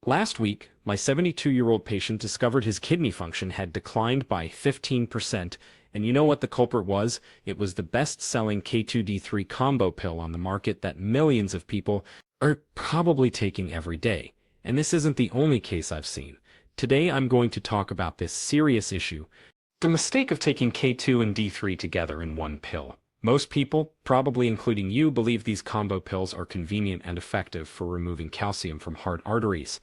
Last week, my 72-year-old patient discovered his kidney function had declined by 15%, and you know what the culprit was? It was the best-selling K2D3 combo pill on the market that millions of people are probably taking every day. And this isn't the only case I've seen. Today I'm going to talk about this serious issue, the mistake of taking K2 and D3 together in one pill. Most people, probably including you, believe these combo pills are convenient and effective for removing calcium from heart arteries.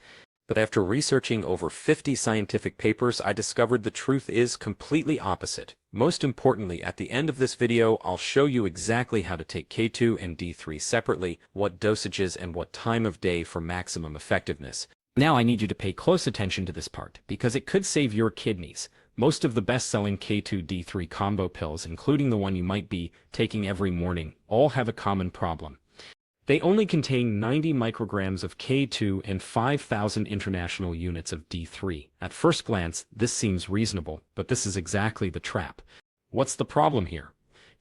But after researching over 50 scientific papers, I discovered the truth is completely opposite. Most importantly, at the end of this video, I'll show you exactly how to take K2 and D3 separately, what dosages and what time of day for maximum effectiveness. Now I need you to pay close attention to this part, because it could save your kidneys. Most of the best-selling K2-D3 combo pills, including the one you might be taking every morning, all have a common problem. They only contain 90 micrograms of K2 and 5,000 international units of D3. At first glance, this seems reasonable, but this is exactly the trap. What's the problem here?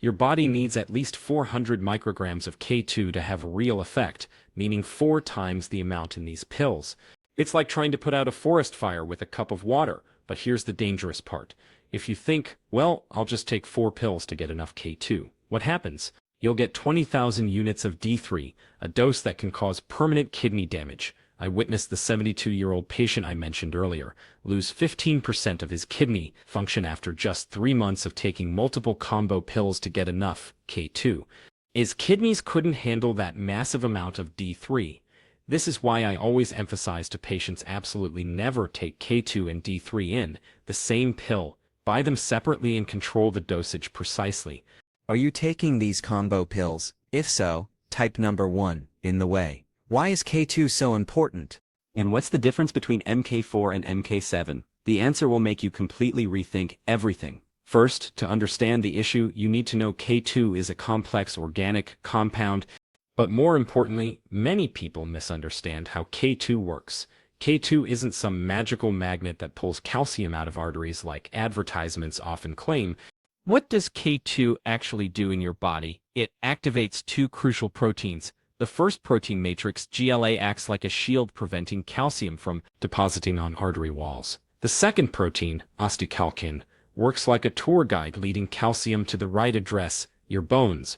Your body needs at least 400 micrograms of K2 to have real effect, meaning 4 times the amount in these pills. It's like trying to put out a forest fire with a cup of water. But here's the dangerous part. If you think, well, I'll just take 4 pills to get enough K2, what happens? You'll get 20,000 units of D3, a dose that can cause permanent kidney damage. I witnessed the 72-year-old patient I mentioned earlier lose 15% of his kidney function after just 3 months of taking multiple combo pills to get enough K2. His kidneys couldn't handle that massive amount of D3. This is why I always emphasize to patients absolutely never take K2 and D3 in the same pill. Buy them separately and control the dosage precisely. Are you taking these combo pills? If so, type number 1 in the way. Why is K2 so important? And what's the difference between MK4 and MK7? The answer will make you completely rethink everything. First, to understand the issue, you need to know K2 is a complex organic compound. But more importantly, many people misunderstand how K2 works. K2 isn't some magical magnet that pulls calcium out of arteries like advertisements often claim. What does K2 actually do in your body? It activates 2 crucial proteins. The first protein matrix, GLA, acts like a shield preventing calcium from depositing on artery walls. The second protein, osteocalcin, works like a tour guide leading calcium to the right address, your bones.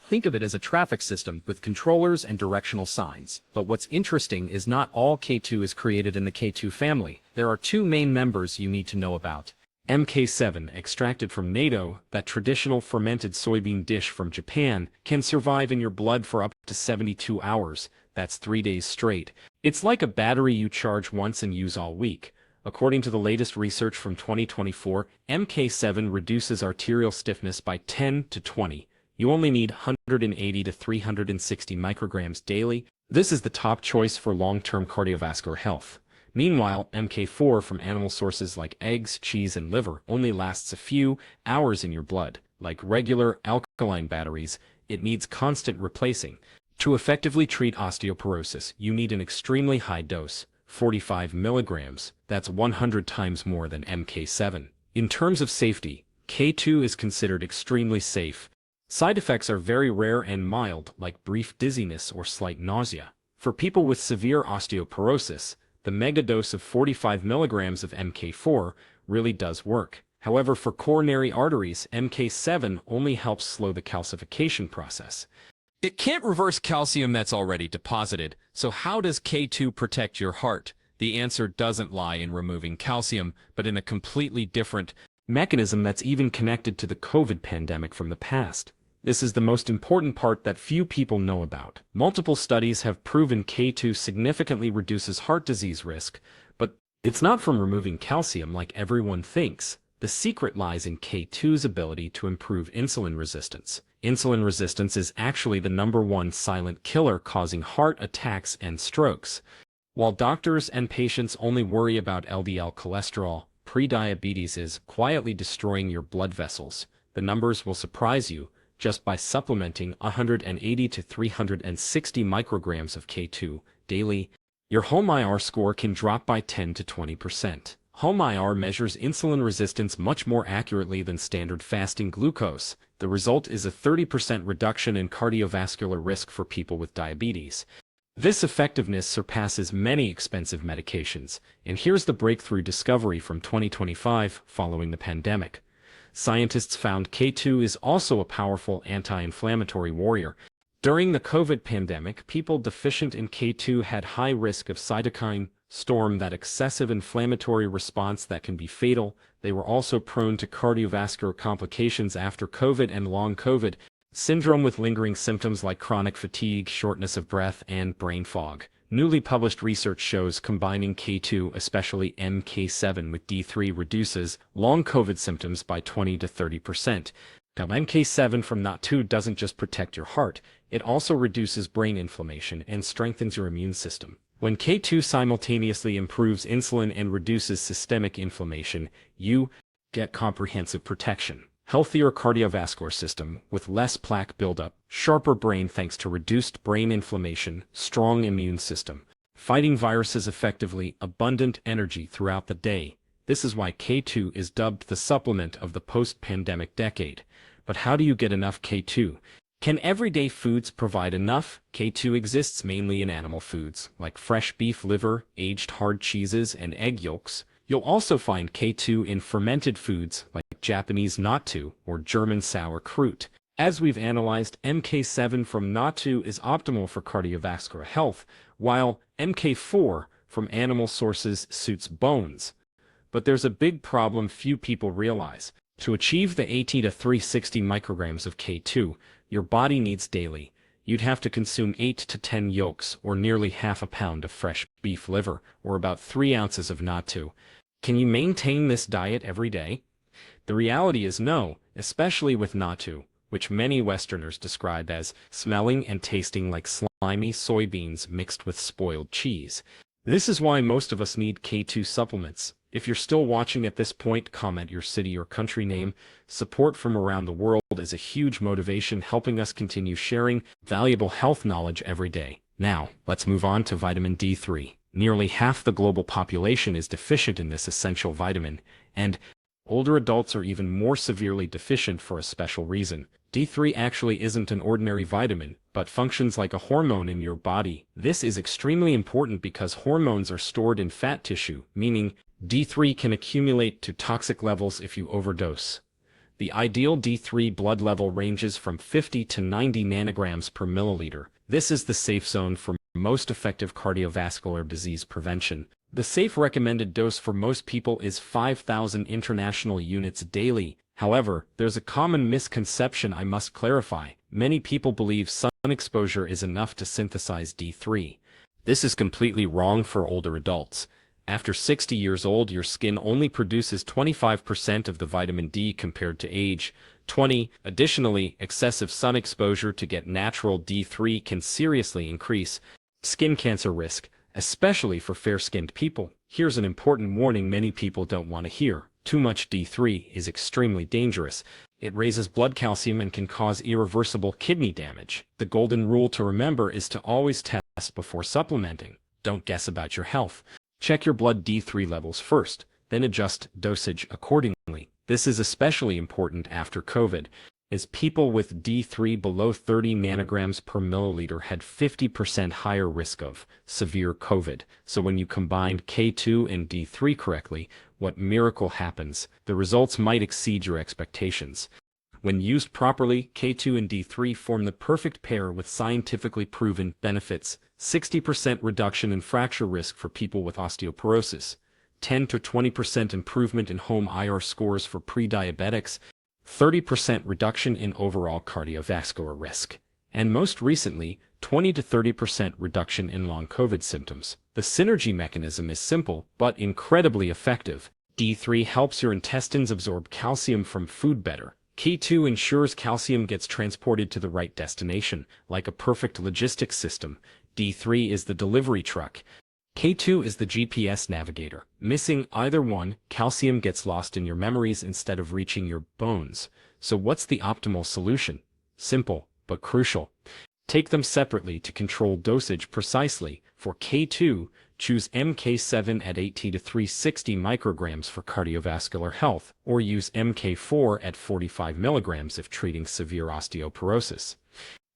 Think of it as a traffic system with controllers and directional signs. But what's interesting is not all K2 is created in the K2 family. There are 2 main members you need to know about. MK7, extracted from natto, that traditional fermented soybean dish from Japan, can survive in your blood for up to 72 hours. That's 3 days straight. It's like a battery you charge once and use all week. According to the latest research from 2024, MK7 reduces arterial stiffness by 10 to 20. You only need 180 to 360 micrograms daily. This is the top choice for long-term cardiovascular health. Meanwhile, MK4 from animal sources like eggs, cheese, and liver only lasts a few hours in your blood. Like regular alkaline batteries, it needs constant replacing. To effectively treat osteoporosis, you need an extremely high dose, 45 milligrams. That's 100 times more than MK7. In terms of safety, K2 is considered extremely safe. Side effects are very rare and mild, like brief dizziness or slight nausea. For people with severe osteoporosis, the megadose of 45 milligrams of MK4 really does work. However, for coronary arteries, MK7 only helps slow the calcification process. It can't reverse calcium that's already deposited, so how does K2 protect your heart? The answer doesn't lie in removing calcium, but in a completely different mechanism that's even connected to the COVID pandemic from the past. This is the most important part that few people know about. Multiple studies have proven K2 significantly reduces heart disease risk, but it's not from removing calcium like everyone thinks. The secret lies in K2's ability to improve insulin resistance. Insulin resistance is actually the #1 silent killer causing heart attacks and strokes. While doctors and patients only worry about LDL cholesterol, prediabetes is quietly destroying your blood vessels. The numbers will surprise you. Just by supplementing 180 to 360 micrograms of K2 daily, your HOME-IR score can drop by 10 to 20%. HOME-IR measures insulin resistance much more accurately than standard fasting glucose. The result is a 30% reduction in cardiovascular risk for people with diabetes. This effectiveness surpasses many expensive medications, and here's the breakthrough discovery from 2025 following the pandemic. Scientists found K2 is also a powerful anti-inflammatory warrior. During the COVID pandemic, people deficient in K2 had high risk of cytokine storm, that excessive inflammatory response that can be fatal. They were also prone to cardiovascular complications after COVID and long COVID syndrome, with lingering symptoms like chronic fatigue, shortness of breath, and brain fog. Newly published research shows combining K2, especially MK7, with D3 reduces long COVID symptoms by 20 to 30%. Now, MK7 from NOT2 doesn't just protect your heart, it also reduces brain inflammation and strengthens your immune system. When K2 simultaneously improves insulin and reduces systemic inflammation, you get comprehensive protection. Healthier cardiovascular system with less plaque buildup, sharper brain thanks to reduced brain inflammation, strong immune system, fighting viruses effectively, abundant energy throughout the day. This is why K2 is dubbed the supplement of the post-pandemic decade. But how do you get enough K2? Can everyday foods provide enough? K2 exists mainly in animal foods, like fresh beef liver, aged hard cheeses, and egg yolks. You'll also find K2 in fermented foods, like Japanese natto or German sauerkraut. As we've analyzed, MK7 from natto is optimal for cardiovascular health, while MK4 from animal sources suits bones. But there's a big problem few people realize. To achieve the 80 to 360 micrograms of K2, your body needs daily, you'd have to consume 8 to 10 yolks, or nearly half a pound of fresh beef liver, or about 3 ounces of natto. Can you maintain this diet every day? The reality is no, especially with natto, which many Westerners describe as smelling and tasting like slimy soybeans mixed with spoiled cheese. This is why most of us need K2 supplements. If you're still watching at this point, comment your city or country name. Support from around the world is a huge motivation, helping us continue sharing valuable health knowledge every day. Now, let's move on to vitamin D3. Nearly half the global population is deficient in this essential vitamin, and older adults are even more severely deficient for a special reason. D3 actually isn't an ordinary vitamin, but functions like a hormone in your body. This is extremely important because hormones are stored in fat tissue, meaning D3 can accumulate to toxic levels if you overdose. The ideal D3 blood level ranges from 50 to 90 nanograms per milliliter. This is the safe zone for most effective cardiovascular disease prevention. The safe recommended dose for most people is 5,000 international units daily. However, there's a common misconception I must clarify. Many people believe sun exposure is enough to synthesize D3. This is completely wrong for older adults. After 60 years old, your skin only produces 25% of the vitamin D compared to age 20. Additionally, excessive sun exposure to get natural D3 can seriously increase skin cancer risk, especially for fair-skinned people. Here's an important warning many people don't want to hear. Too much D3 is extremely dangerous. It raises blood calcium and can cause irreversible kidney damage. The golden rule to remember is to always test before supplementing. Don't guess about your health. Check your blood D3 levels first, then adjust dosage accordingly. This is especially important after COVID, as people with D3 below 30 nanograms per milliliter had 50% higher risk of severe COVID. So when you combine K2 and D3 correctly, what miracle happens? The results might exceed your expectations. When used properly, K2 and D3 form the perfect pair with scientifically proven benefits. 60% reduction in fracture risk for people with osteoporosis, 10 to 20% improvement in home IR scores for pre-diabetics, 30% reduction in overall cardiovascular risk, and most recently, 20 to 30% reduction in long COVID symptoms. The synergy mechanism is simple, but incredibly effective. D3 helps your intestines absorb calcium from food better. K2 ensures calcium gets transported to the right destination, like a perfect logistics system. D3 is the delivery truck. K2 is the GPS navigator. Missing either one, calcium gets lost in your memories instead of reaching your bones. So what's the optimal solution? Simple, but crucial. Take them separately to control dosage precisely. For K2, choose MK7 at 80 to 360 micrograms for cardiovascular health, or use MK4 at 45 milligrams if treating severe osteoporosis.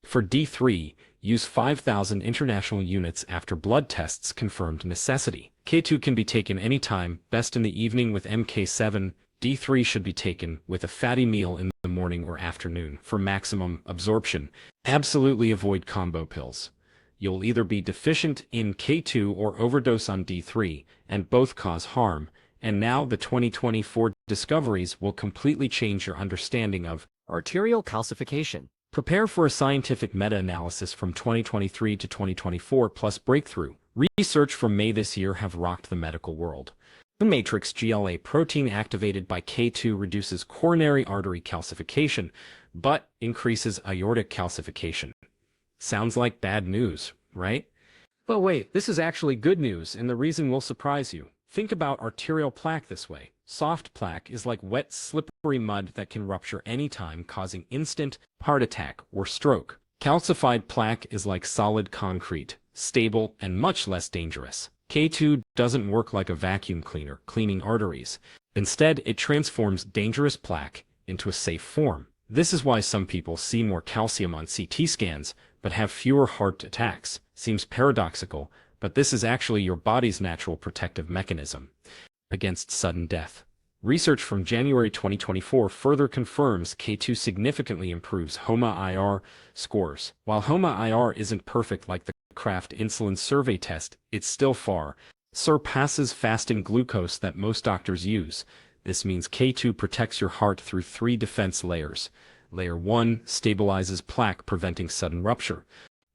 For D3, Use 5,000 international units after blood tests confirmed necessity. K2 can be taken anytime, best in the evening with MK7. D3 should be taken with a fatty meal in the morning or afternoon for maximum absorption. Absolutely avoid combo pills. You'll either be deficient in K2 or overdose on D3, and both cause harm. And now the 2024 discoveries will completely change your understanding of arterial calcification. Prepare for a scientific meta-analysis from 2023 to 2024 plus breakthrough. Research from May this year have rocked the medical world. The matrix GLA protein activated by K2 reduces coronary artery calcification, but increases aortic calcification. Sounds like bad news, right? But wait, this is actually good news, and the reason will surprise you. Think about arterial plaque this way. Soft plaque is like wet, slippery mud that can rupture anytime, causing instant heart attack or stroke. Calcified plaque is like solid concrete, stable and much less dangerous. K2 doesn't work like a vacuum cleaner, cleaning arteries. Instead, it transforms dangerous plaque into a safe form. This is why some people see more calcium on CT scans, but have fewer heart attacks. Seems paradoxical, but this is actually your body's natural protective mechanism against sudden death. Research from January 2024 further confirms K2 significantly improves HOMA-IR scores. While HOMA-IR isn't perfect like the Kraft insulin survey test, it still far surpasses fasting glucose that most doctors use. This means K2 protects your heart through 3 defense layers. Layer 1 stabilizes plaque, preventing sudden rupture.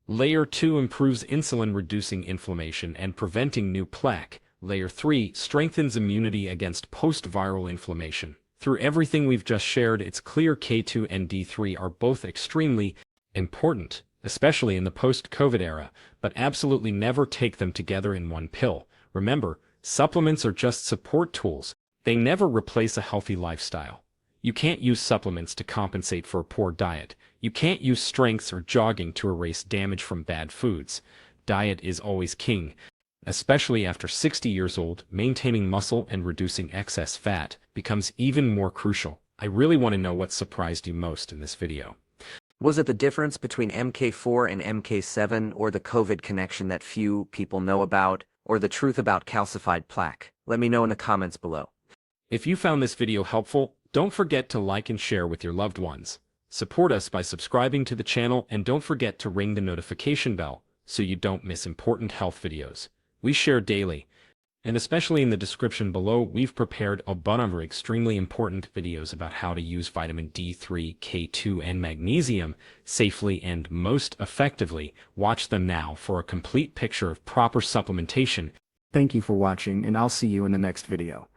Layer 2 improves insulin, reducing inflammation and preventing new plaque. Layer 3 strengthens immunity against post-viral inflammation. Through everything we've just shared, it's clear K2 and D3 are both extremely important, especially in the post-COVID era, but absolutely never take them together in one pill. Remember, supplements are just support tools. They never replace a healthy lifestyle. You can't use supplements to compensate for a poor diet. You can't use strengths or jogging to erase damage from bad foods. Diet is always king. Especially after 60 years old, maintaining muscle and reducing excess fat becomes even more crucial. I really want to know what surprised you most in this video. Was it the difference between MK4 and MK7, or the COVID connection that few people know about, or the truth about calcified plaque? Let me know in the comments below. If you found this video helpful, don't forget to like and share with your loved ones. Support us by subscribing to the channel, and don't forget to ring the notification bell so you don't miss important health videos we share daily. And especially in the description below, we've prepared a bunch of extremely important videos about how to use vitamin D3, K2, and magnesium safely and most effectively. Watch them now for a complete picture of proper supplementation. Thank you for watching, and I'll see you in the next video.